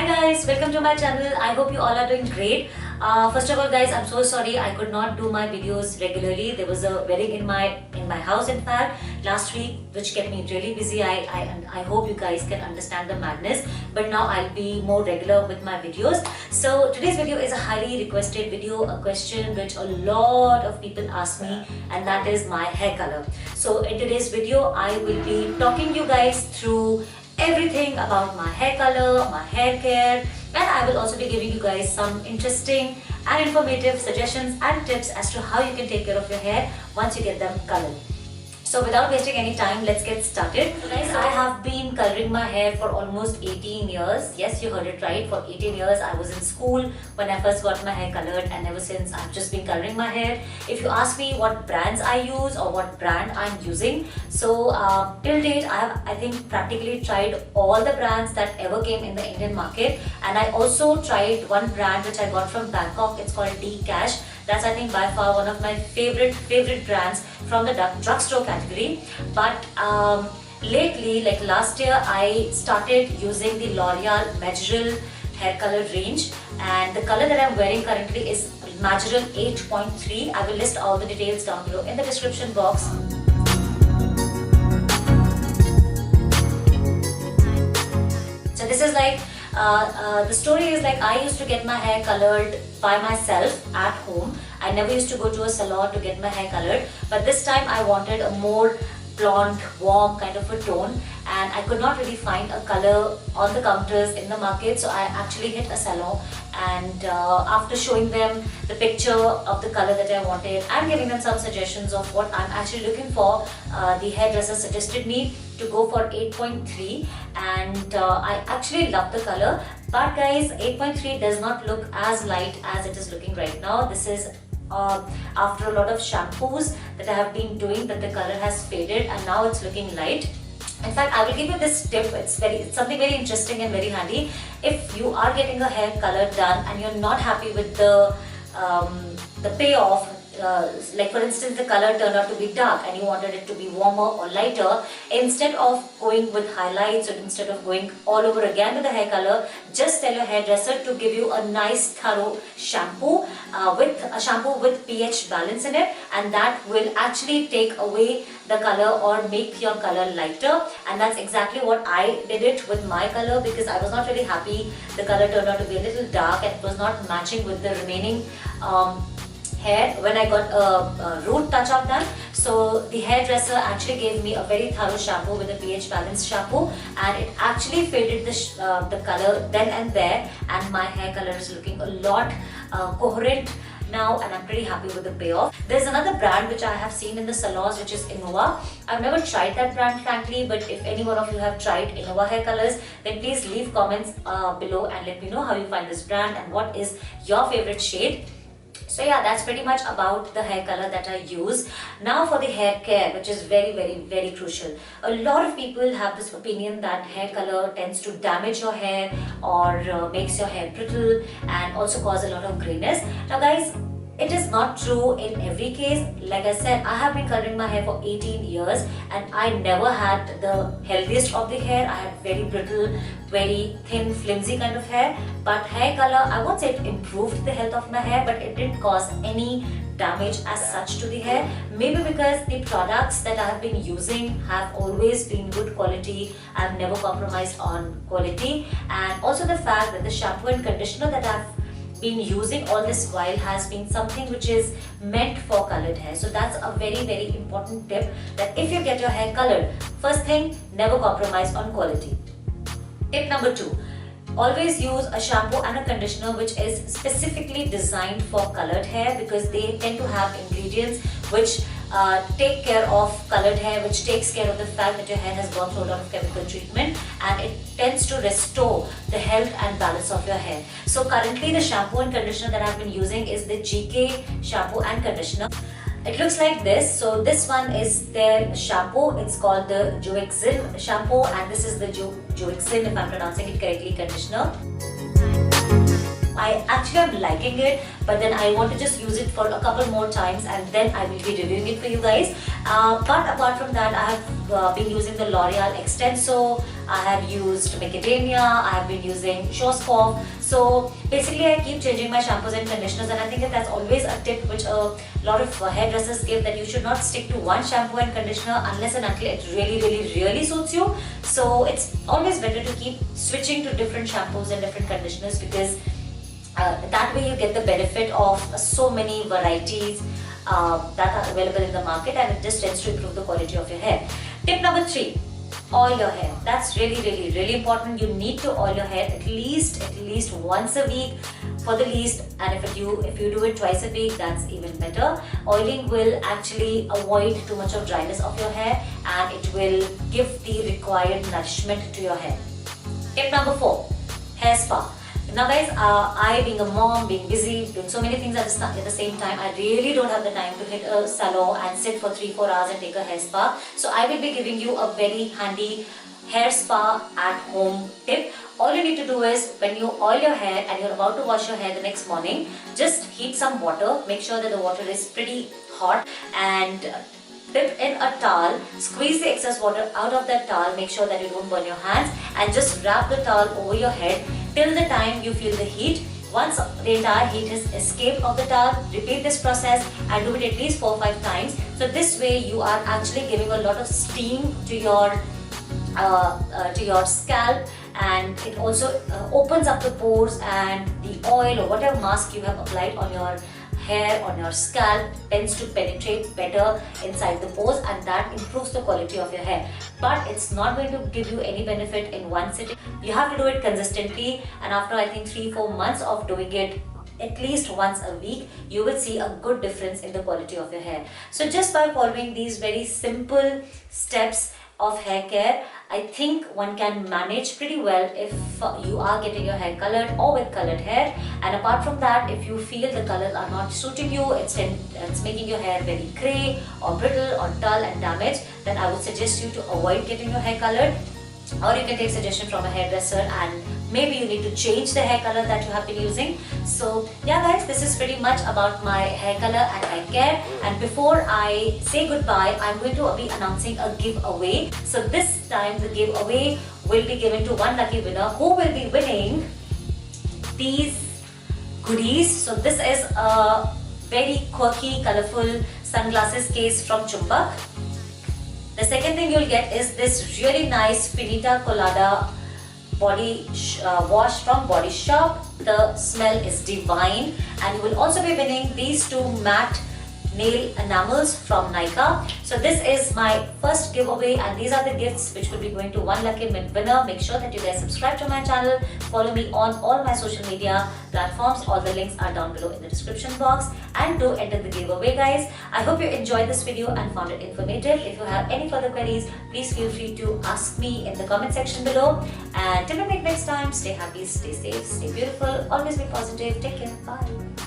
Hi guys, welcome to my channel. I hope you all are doing great. First of all guys, I'm so sorry I could not do my videos regularly. There was a wedding in my house in fact last week which kept me really busy. I hope you guys can understand the madness, but now I'll be more regular with my videos. So today's video is a highly requested video, a question which a lot of people ask me, and that is my hair color. So in today's video I will be talking you guys through everything about my hair color, my hair care, and I will also be giving you guys some interesting and informative suggestions and tips as to how you can take care of your hair once you get them colored. So without wasting any time, let's get started. Guys, I have been coloring my hair for almost 18 years. Yes, you heard it right. For 18 years, I was in school when I first got my hair colored, and ever since I've just been coloring my hair. If you ask me what brands I use or what brand I'm using, so till date, I think practically tried all the brands that ever came in the Indian market, and I also tried one brand which I got from Bangkok. It's called D-Cash. That's I think by far one of my favorite brands from the drugstore category. But lately, like last year, I started using the L'Oreal Majorel hair color range, and the color that I'm wearing currently is Majorel 8.3. I will list all the details down below in the description box. So this is like the story is like I used to get my hair colored by myself at home. I never used to go to a salon to get my hair colored, but this time I wanted a more blonde, warm kind of a tone, and I could not really find a color on the counters in the market, so I actually hit a salon, and after showing them the picture of the color that I wanted and giving them some suggestions of what I'm actually looking for, the hairdresser suggested me to go for 8.3, and I actually love the color. But guys, 8.3 does not look as light as it is looking right now. This is after a lot of shampoos that I have been doing, that the color has faded and now it's looking light. In fact, I will give you this tip. It's something very interesting and very handy. If you are getting a hair color done and you're not happy with the payoff, like for instance the color turned out to be dark and you wanted it to be warmer or lighter, instead of going with highlights or instead of going all over again with the hair color, just tell your hairdresser to give you a nice thorough shampoo with pH balance in it, and that will actually take away the color or make your color lighter. And that's exactly what I did it with my color, because I was not really happy. The color turned out to be a little dark and it was not matching with the remaining hair when I got a root touch up done. So the hairdresser actually gave me a very thorough shampoo with a pH balanced shampoo, and it actually faded the color then and there, and my hair color is looking a lot coherent now, and I'm pretty happy with the payoff. There's another brand which I have seen in the salons, which is Innova. I've never tried that brand frankly, but if any one of you have tried Innova hair colors, then please leave comments below and let me know how you find this brand and what is your favorite shade. So yeah, that's pretty much about the hair color that I use. Now for the hair care, which is very crucial. A lot of people have this opinion that hair color tends to damage your hair or makes your hair brittle and also cause a lot of grayness. Now guys, it is not true in every case. Like I said, I have been coloring my hair for 18 years and I never had the healthiest of the hair. I had very brittle, very thin, flimsy kind of hair. But hair color, I won't say it improved the health of my hair, but it didn't cause any damage as such to the hair. Maybe because the products that I have been using have always been good quality. I've never compromised on quality. And also the fact that the shampoo and conditioner that I've been using all this while has been something which is meant for colored hair. So that's a very important tip, that if you get your hair colored, first thing, never compromise on quality. Tip number 2, always use a shampoo and a conditioner which is specifically designed for colored hair, because they tend to have ingredients which take care of colored hair, which takes care of the fact that your hair has gone through a lot of chemical treatment, and it tends to restore the health and balance of your hair. So currently the shampoo and conditioner that I've been using is the GK shampoo and conditioner. It looks like this. So this one is their shampoo. It's called the Joexin shampoo, and this is the Joexin, if I'm pronouncing it correctly, conditioner. I actually am liking it, but then I want to just use it for a couple more times and then I will be reviewing it for you guys. But apart from that, I have been using the L'Oreal Extenso, I have used Macadamia, I have been using Schwarzkopf. So basically I keep changing my shampoos and conditioners, and I think that that's always a tip which a lot of hairdressers give, that you should not stick to one shampoo and conditioner unless and until it really suits you. So it's always better to keep switching to different shampoos and different conditioners, because that way you get the benefit of so many varieties that are available in the market, and it just tends to improve the quality of your hair. Tip number 3, oil your hair. That's really important. You need to oil your hair at least once a week for the least, and if you do it twice a week, that's even better. Oiling will actually avoid too much of dryness of your hair, and it will give the required nourishment to your hair. Tip number 4, hair spa. Now guys, I being a mom, being busy, doing so many things at the same time, I really don't have the time to hit a salon and sit for 3-4 hours and take a hair spa. So I will be giving you a very handy hair spa at home tip. All you need to do is, when you oil your hair and you're about to wash your hair the next morning, just heat some water. Make sure that the water is pretty hot, and dip in a towel, squeeze the excess water out of that towel, make sure that you don't burn your hands, and just wrap the towel over your head till the time you feel the heat. Once the entire heat has escaped of the towel, repeat this process and do it at least 4 or 5 times. So this way you are actually giving a lot of steam to your scalp, and it also opens up the pores, and the oil or whatever mask you have applied on your hair, on your scalp, tends to penetrate better inside the pores, and that improves the quality of your hair. But it's not going to give you any benefit in one sitting. You have to do it consistently, and after I think 3-4 months of doing it at least once a week, you will see a good difference in the quality of your hair. So just by following these very simple steps of hair care, I think one can manage pretty well if you are getting your hair colored or with colored hair. And apart from that, if you feel the colors are not suiting you, it's making your hair very grey or brittle or dull and damaged, then I would suggest you to avoid getting your hair colored. Or you can take suggestion from a hairdresser, and maybe you need to change the hair color that you have been using. So yeah guys, this is pretty much about my hair color and hair care. And before I say goodbye, I'm going to be announcing a giveaway. So this time the giveaway will be given to one lucky winner who will be winning these goodies. So this is a very quirky, colorful sunglasses case from Chumpak. The second thing you'll get is this really nice Finita Colada body wash from Body Shop. The smell is divine, and you will also be winning these 2 matte nail enamels from Nykaa. So this is my first giveaway, and these are the gifts which will be going to one lucky winner. Make sure that you guys subscribe to my channel, follow me on all my social media platforms. All the links are down below in the description box, and do enter the giveaway guys. I hope you enjoyed this video and found it informative. If you have any further queries, please feel free to ask me in the comment section below. And till we meet next time, stay happy, stay safe, stay beautiful, always be positive. Take care. Bye.